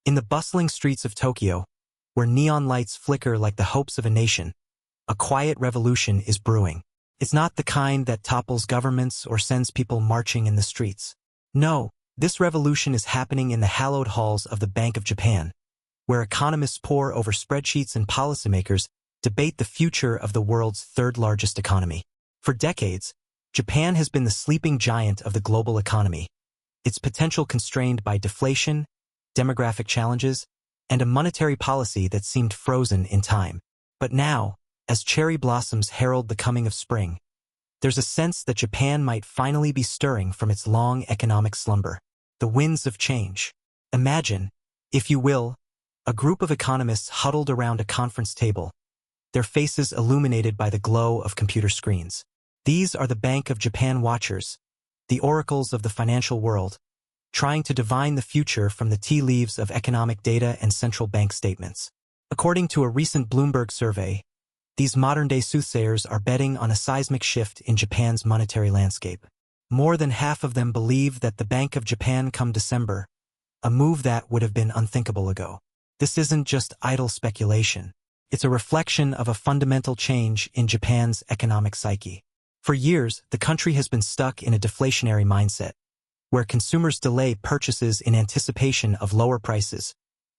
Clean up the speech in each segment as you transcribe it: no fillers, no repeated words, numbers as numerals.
In the bustling streets of Tokyo, where neon lights flicker like the hopes of a nation, a quiet revolution is brewing. It's not the kind that topples governments or sends people marching in the streets. No, this revolution is happening in the hallowed halls of the Bank of Japan, where economists pore over spreadsheets and policymakers debate the future of the world's third-largest economy. For decades, Japan has been the sleeping giant of the global economy, its potential constrained by deflation, demographic challenges, and a monetary policy that seemed frozen in time. But now, as cherry blossoms herald the coming of spring, there's a sense that Japan might finally be stirring from its long economic slumber. The winds of change. Imagine, if you will, a group of economists huddled around a conference table, their faces illuminated by the glow of computer screens. These are the Bank of Japan watchers, the oracles of the financial world, trying to divine the future from the tea leaves of economic data and central bank statements. According to a recent Bloomberg survey, these modern-day soothsayers are betting on a seismic shift in Japan's monetary landscape. More than half of them believe that the Bank of Japan come December, a move that would have been unthinkable ago. This isn't just idle speculation. It's a reflection of a fundamental change in Japan's economic psyche. For years, the country has been stuck in a deflationary mindset, where consumers delay purchases in anticipation of lower prices,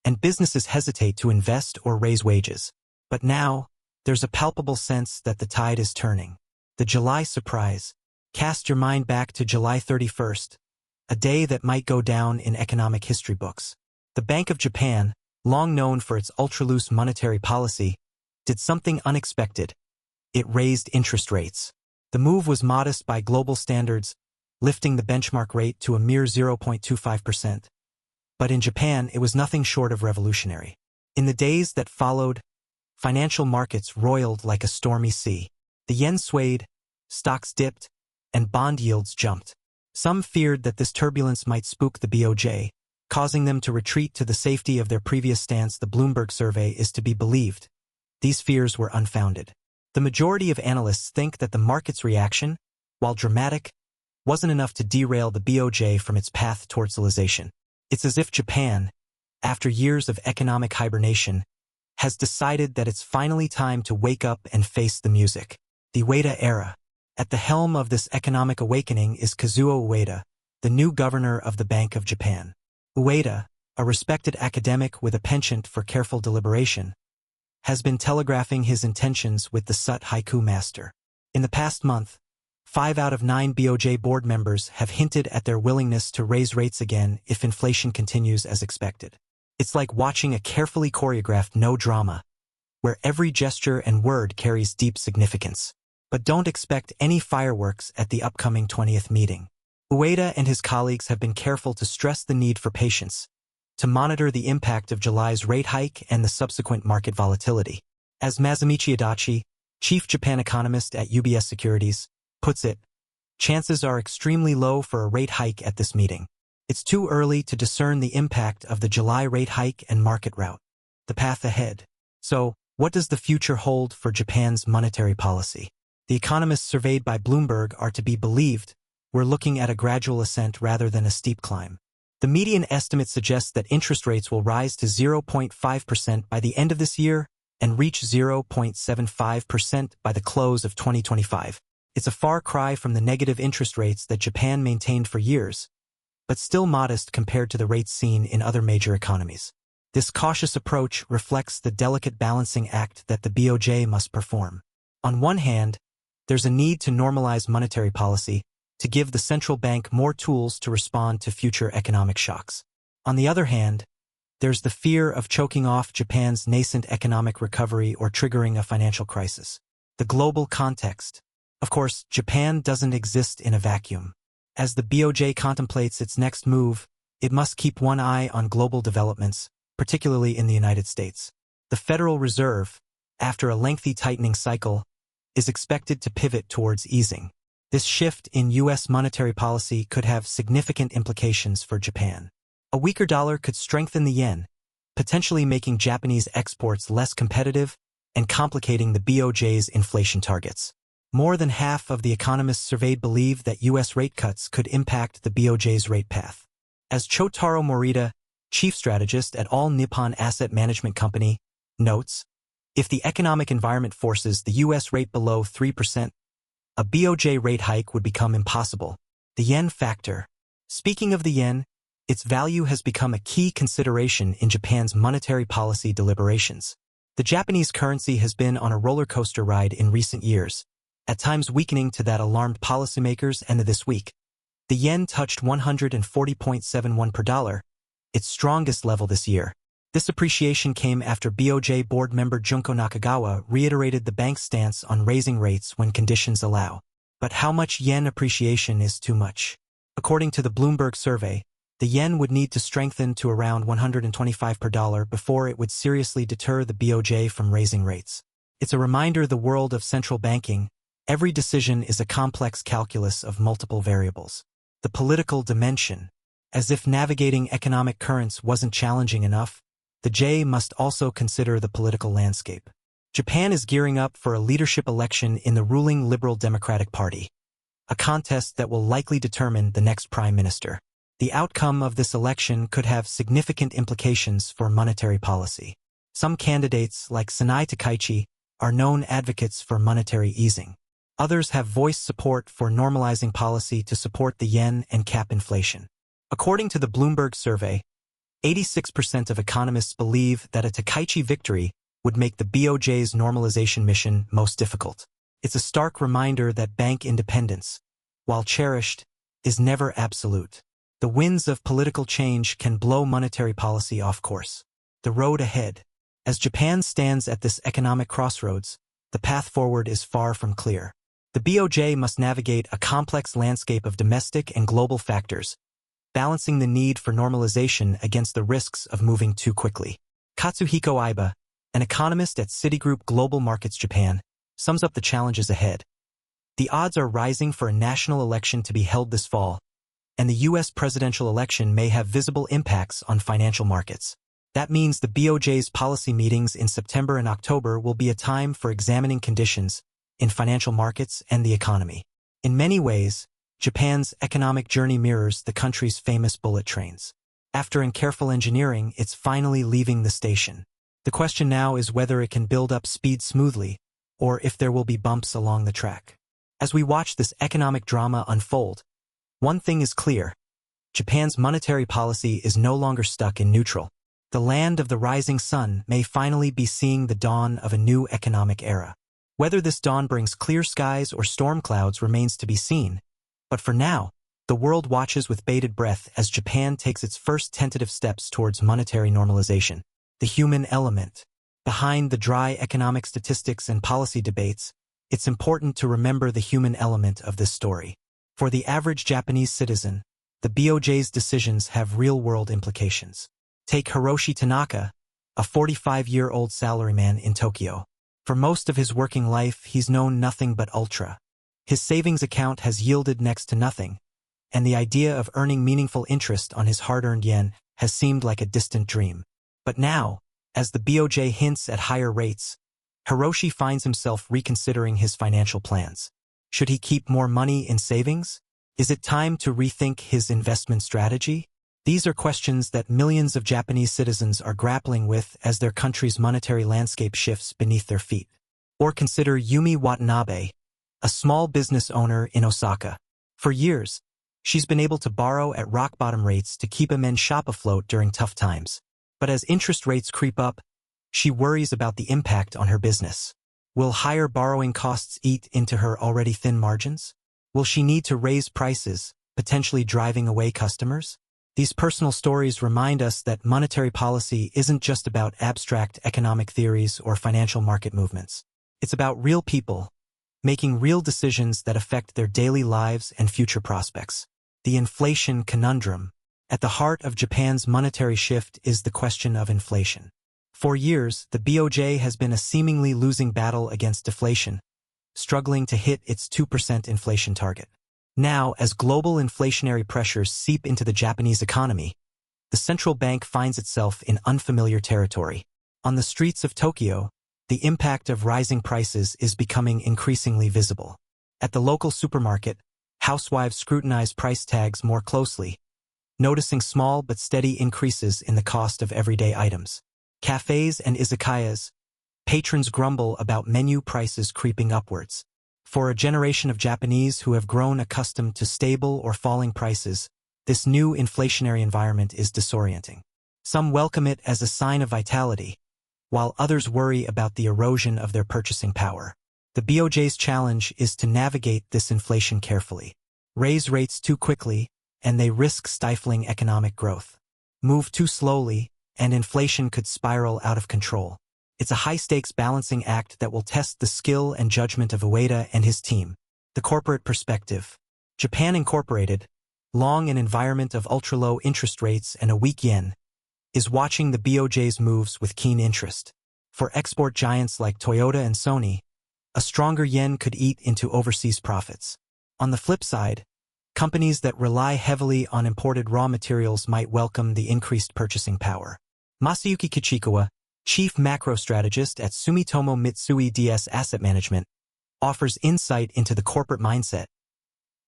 and businesses hesitate to invest or raise wages. But now, there's a palpable sense that the tide is turning. The July surprise. Cast your mind back to July 31st, a day that might go down in economic history books. The Bank of Japan, long known for its ultra-loose monetary policy, did something unexpected. It raised interest rates. The move was modest by global standards, lifting the benchmark rate to a mere 0.25%. But in Japan, it was nothing short of revolutionary. In the days that followed, financial markets roiled like a stormy sea. The yen swayed, stocks dipped, and bond yields jumped. Some feared that this turbulence might spook the BOJ, causing them to retreat to the safety of their previous stance. The Bloomberg survey is to be believed. These fears were unfounded. The majority of analysts think that the market's reaction, while dramatic, wasn't enough to derail the BOJ from its path towards civilization. It's as if Japan, after years of economic hibernation, has decided that it's finally time to wake up and face the music. The Ueda era. At the helm of this economic awakening is Kazuo Ueda, the new governor of the Bank of Japan. Ueda, a respected academic with a penchant for careful deliberation, has been telegraphing his intentions with the Sut haiku master. In the past month, 5 out of 9 BOJ board members have hinted at their willingness to raise rates again if inflation continues as expected. It's like watching a carefully choreographed no-drama, where every gesture and word carries deep significance. But don't expect any fireworks at the upcoming 20th meeting. Ueda and his colleagues have been careful to stress the need for patience, to monitor the impact of July's rate hike and the subsequent market volatility. As Masamichi Adachi, chief Japan economist at UBS Securities, puts it, chances are extremely low for a rate hike at this meeting. It's too early to discern the impact of the July rate hike and market rout. The path ahead. So, what does the future hold for Japan's monetary policy? The economists surveyed by Bloomberg are to be believed. We're looking at a gradual ascent rather than a steep climb. The median estimate suggests that interest rates will rise to 0.5% by the end of this year and reach 0.75% by the close of 2025. It's a far cry from the negative interest rates that Japan maintained for years, but still modest compared to the rates seen in other major economies. This cautious approach reflects the delicate balancing act that the BOJ must perform. On one hand, there's a need to normalize monetary policy, to give the central bank more tools to respond to future economic shocks. On the other hand, there's the fear of choking off Japan's nascent economic recovery or triggering a financial crisis. The global context. Of course, Japan doesn't exist in a vacuum. As the BOJ contemplates its next move, it must keep one eye on global developments, particularly in the United States. The Federal Reserve, after a lengthy tightening cycle, is expected to pivot towards easing. This shift in U.S. monetary policy could have significant implications for Japan. A weaker dollar could strengthen the yen, potentially making Japanese exports less competitive and complicating the BOJ's inflation targets. More than half of the economists surveyed believe that U.S. rate cuts could impact the BOJ's rate path. As Chotaro Morita, chief strategist at All Nippon Asset Management Company, notes, if the economic environment forces the U.S. rate below 3%, a BOJ rate hike would become impossible. The yen factor. Speaking of the yen, its value has become a key consideration in Japan's monetary policy deliberations. The Japanese currency has been on a roller coaster ride in recent years, at times weakening to that alarmed policymakers, and this week, the yen touched 140.71 per dollar, its strongest level this year. This appreciation came after BOJ board member Junko Nakagawa reiterated the bank's stance on raising rates when conditions allow. But how much yen appreciation is too much? According to the Bloomberg survey, the yen would need to strengthen to around 125 per dollar before it would seriously deter the BOJ from raising rates. It's a reminder the world of central banking, every decision is a complex calculus of multiple variables. The political dimension. As if navigating economic currents wasn't challenging enough, the J must also consider the political landscape. Japan is gearing up for a leadership election in the ruling Liberal Democratic Party, a contest that will likely determine the next prime minister. The outcome of this election could have significant implications for monetary policy. Some candidates, like Sanai Takaichi, are known advocates for monetary easing. Others have voiced support for normalizing policy to support the yen and cap inflation. According to the Bloomberg survey, 86% of economists believe that a Takaichi victory would make the BOJ's normalization mission most difficult. It's a stark reminder that bank independence, while cherished, is never absolute. The winds of political change can blow monetary policy off course. The road ahead. As Japan stands at this economic crossroads, the path forward is far from clear. The BOJ must navigate a complex landscape of domestic and global factors, balancing the need for normalization against the risks of moving too quickly. Katsuhiko Aiba, an economist at Citigroup Global Markets Japan, sums up the challenges ahead. The odds are rising for a national election to be held this fall, and the U.S. presidential election may have visible impacts on financial markets. That means the BOJ's policy meetings in September and October will be a time for examining conditions in financial markets and the economy. In many ways, Japan's economic journey mirrors the country's famous bullet trains. After careful engineering, it's finally leaving the station. The question now is whether it can build up speed smoothly, or if there will be bumps along the track. As we watch this economic drama unfold, one thing is clear: Japan's monetary policy is no longer stuck in neutral. The land of the rising sun may finally be seeing the dawn of a new economic era. Whether this dawn brings clear skies or storm clouds remains to be seen. But for now, the world watches with bated breath as Japan takes its first tentative steps towards monetary normalization. The human element. Behind the dry economic statistics and policy debates, it's important to remember the human element of this story. For the average Japanese citizen, the BOJ's decisions have real-world implications. Take Hiroshi Tanaka, a 45-year-old salaryman in Tokyo. For most of his working life, he's known nothing but ultra. His savings account has yielded next to nothing, and the idea of earning meaningful interest on his hard-earned yen has seemed like a distant dream. But now, as the BOJ hints at higher rates, Hiroshi finds himself reconsidering his financial plans. Should he keep more money in savings? Is it time to rethink his investment strategy? These are questions that millions of Japanese citizens are grappling with as their country's monetary landscape shifts beneath their feet. Or consider Yumi Watanabe, a small business owner in Osaka. For years, she's been able to borrow at rock-bottom rates to keep a men's shop afloat during tough times. But as interest rates creep up, she worries about the impact on her business. Will higher borrowing costs eat into her already thin margins? Will she need to raise prices, potentially driving away customers? These personal stories remind us that monetary policy isn't just about abstract economic theories or financial market movements. It's about real people, making real decisions that affect their daily lives and future prospects. The inflation conundrum. At the heart of Japan's monetary shift is the question of inflation. For years, the BOJ has been a seemingly losing battle against deflation, struggling to hit its 2% inflation target. Now, as global inflationary pressures seep into the Japanese economy, the central bank finds itself in unfamiliar territory. On the streets of Tokyo, the impact of rising prices is becoming increasingly visible. At the local supermarket, housewives scrutinize price tags more closely, noticing small but steady increases in the cost of everyday items. Cafes and izakayas, patrons grumble about menu prices creeping upwards. For a generation of Japanese who have grown accustomed to stable or falling prices, this new inflationary environment is disorienting. Some welcome it as a sign of vitality, while others worry about the erosion of their purchasing power. The BOJ's challenge is to navigate this inflation carefully. Raise rates too quickly, and they risk stifling economic growth. Move too slowly, and inflation could spiral out of control. It's a high-stakes balancing act that will test the skill and judgment of Ueda and his team. The corporate perspective. Japan Incorporated, long an environment of ultra-low interest rates and a weak yen, is watching the BOJ's moves with keen interest. For export giants like Toyota and Sony, a stronger yen could eat into overseas profits. On the flip side, companies that rely heavily on imported raw materials might welcome the increased purchasing power. Masayuki Kichikawa, chief macro strategist at Sumitomo Mitsui DS Asset Management, offers insight into the corporate mindset.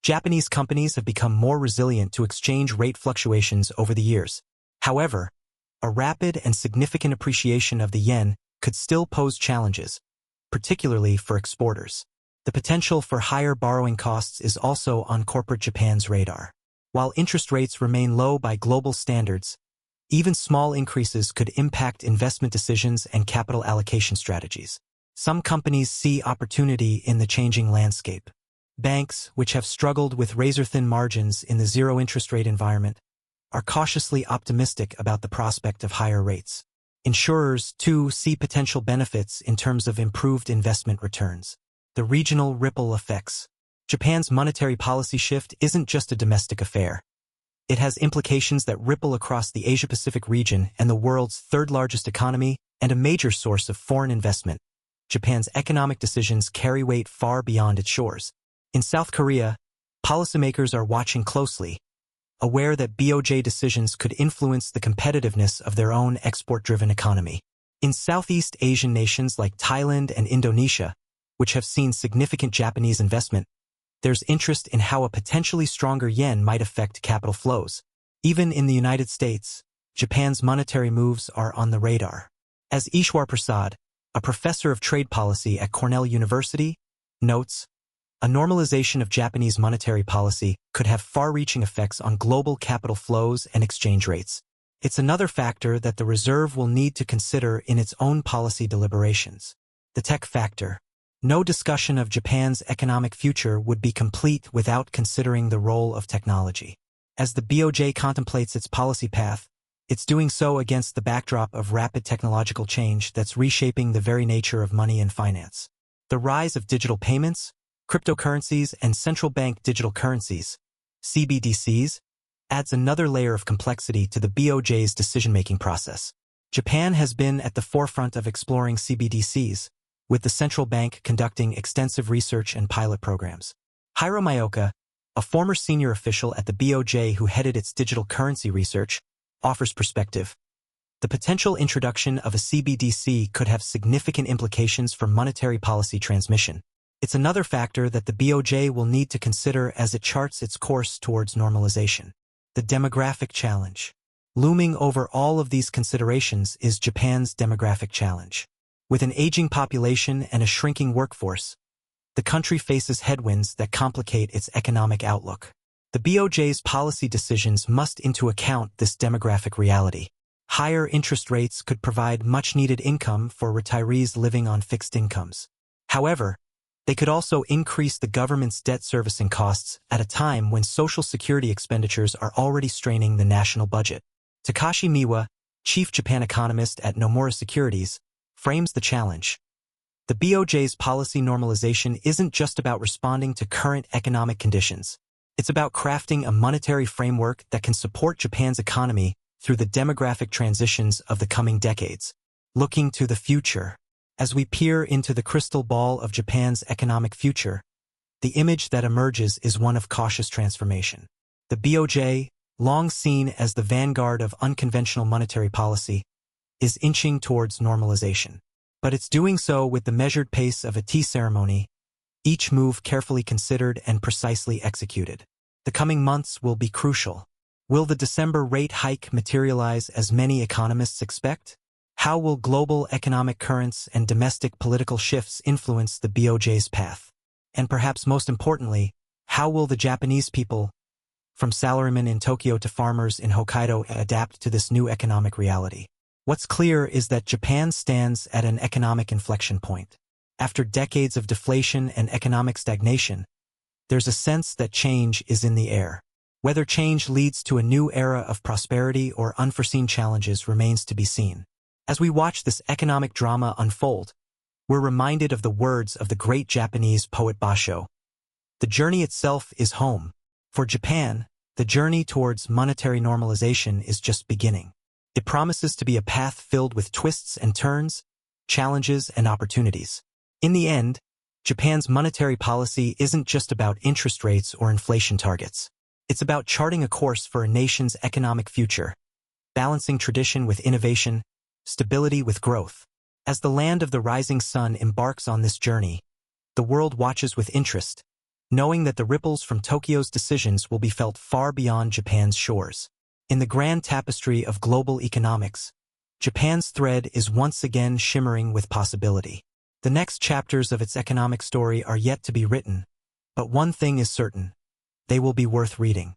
Japanese companies have become more resilient to exchange rate fluctuations over the years. However, a rapid and significant appreciation of the yen could still pose challenges, particularly for exporters. The potential for higher borrowing costs is also on corporate Japan's radar. While interest rates remain low by global standards, even small increases could impact investment decisions and capital allocation strategies. Some companies see opportunity in the changing landscape. Banks, which have struggled with razor-thin margins in the zero-interest rate environment, are cautiously optimistic about the prospect of higher rates. Insurers, too, see potential benefits in terms of improved investment returns. The regional ripple effects. Japan's monetary policy shift isn't just a domestic affair. It has implications that ripple across the Asia-Pacific region and the world's third-largest economy and a major source of foreign investment. Japan's economic decisions carry weight far beyond its shores. In South Korea, policymakers are watching closely, aware that BOJ decisions could influence the competitiveness of their own export-driven economy. In Southeast Asian nations like Thailand and Indonesia, which have seen significant Japanese investment, there's interest in how a potentially stronger yen might affect capital flows. Even in the United States, Japan's monetary moves are on the radar. As Ishwar Prasad, a professor of trade policy at Cornell University, notes, a normalization of Japanese monetary policy could have far-reaching effects on global capital flows and exchange rates. It's another factor that the Reserve will need to consider in its own policy deliberations. The tech factor. No discussion of Japan's economic future would be complete without considering the role of technology. As the BOJ contemplates its policy path, it's doing so against the backdrop of rapid technological change that's reshaping the very nature of money and finance. The rise of digital payments, cryptocurrencies, and central bank digital currencies, CBDCs, adds another layer of complexity to the BOJ's decision-making process. Japan has been at the forefront of exploring CBDCs, with the central bank conducting extensive research and pilot programs. Hiro Maioka, a former senior official at the BOJ who headed its digital currency research, offers perspective. The potential introduction of a CBDC could have significant implications for monetary policy transmission. It's another factor that the BOJ will need to consider as it charts its course towards normalization. The demographic challenge. Looming over all of these considerations is Japan's demographic challenge. With an aging population and a shrinking workforce, the country faces headwinds that complicate its economic outlook. The BOJ's policy decisions must into account this demographic reality. Higher interest rates could provide much-needed income for retirees living on fixed incomes. However, they could also increase the government's debt servicing costs at a time when Social Security expenditures are already straining the national budget. Takashi Miwa, chief Japan economist at Nomura Securities, frames the challenge. The BOJ's policy normalization isn't just about responding to current economic conditions. It's about crafting a monetary framework that can support Japan's economy through the demographic transitions of the coming decades. Looking to the future. As we peer into the crystal ball of Japan's economic future, the image that emerges is one of cautious transformation. The BOJ, long seen as the vanguard of unconventional monetary policy, is inching towards normalization. But it's doing so with the measured pace of a tea ceremony, each move carefully considered and precisely executed. The coming months will be crucial. Will the December rate hike materialize as many economists expect? How will global economic currents and domestic political shifts influence the BOJ's path? And perhaps most importantly, how will the Japanese people, from salarymen in Tokyo to farmers in Hokkaido, adapt to this new economic reality? What's clear is that Japan stands at an economic inflection point. After decades of deflation and economic stagnation, there's a sense that change is in the air. Whether change leads to a new era of prosperity or unforeseen challenges remains to be seen. As we watch this economic drama unfold, we're reminded of the words of the great Japanese poet Basho. The journey itself is home. For Japan, the journey towards monetary normalization is just beginning. It promises to be a path filled with twists and turns, challenges and opportunities. In the end, Japan's monetary policy isn't just about interest rates or inflation targets. It's about charting a course for a nation's economic future, balancing tradition with innovation, stability with growth. As the land of the rising sun embarks on this journey, the world watches with interest, knowing that the ripples from Tokyo's decisions will be felt far beyond Japan's shores. In the grand tapestry of global economics, Japan's thread is once again shimmering with possibility. The next chapters of its economic story are yet to be written, but one thing is certain: they will be worth reading.